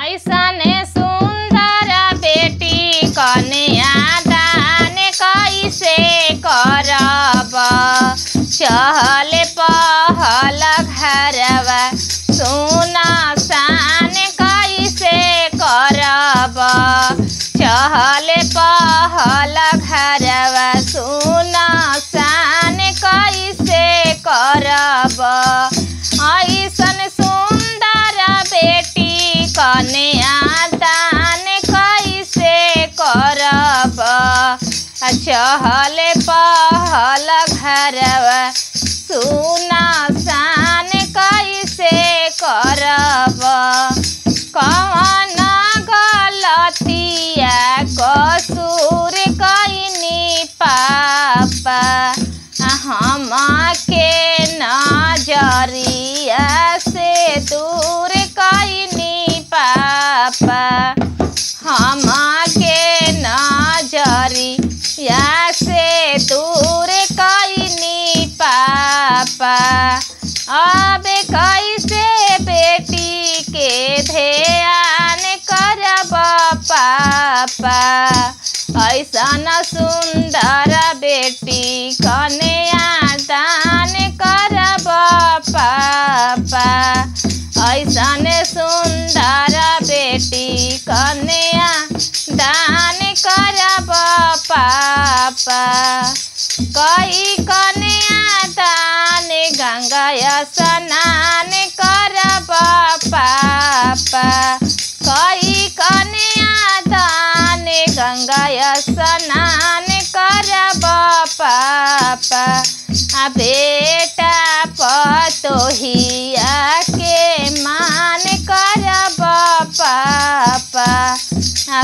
ऐसने सुंदर बेटी कन्या दान कैसे करब। चहल पहल घरवा सुना सान कैसे करब। चहल पहल घरवा सुना सान कैसे करब। ऐसन सुंदर बेटी कन्या दान कैसे करब। चहल पहल घरवा सुना सान कैसे करब। कौन गलतिया कसूर कैनी पापा हमके नजरिया से दूर कैनी पापा। हमके नजरिया से दूर कैनी पापा। अब कैसे बेटी के ध्यान करब पापा। ऐसन सुंदर बेटी कन्या दान करब पापा। ऐसन सुंदर बेटी कन्या दान करब पापा। कई कन्या दान गंगा स्नान करब पापा। कई कन्या दान गंगा स्नान करब पापा। बेटा पतोहिया के मान करब पापा।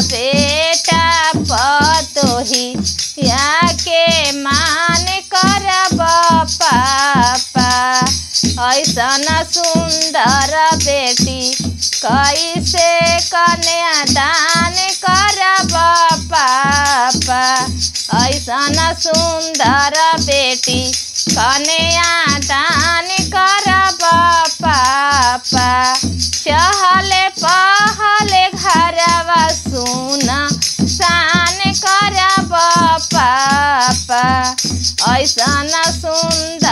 बेटा पतोहिया के मान करब पापा। ऐसन सुंदर बेटी कैसे कन्या दान करब पापा। ऐसन सुंदर बेटी कन्या दान करब पापा। चहल पहल घरवा सुना सान करब पापा। ऐसन सुंदर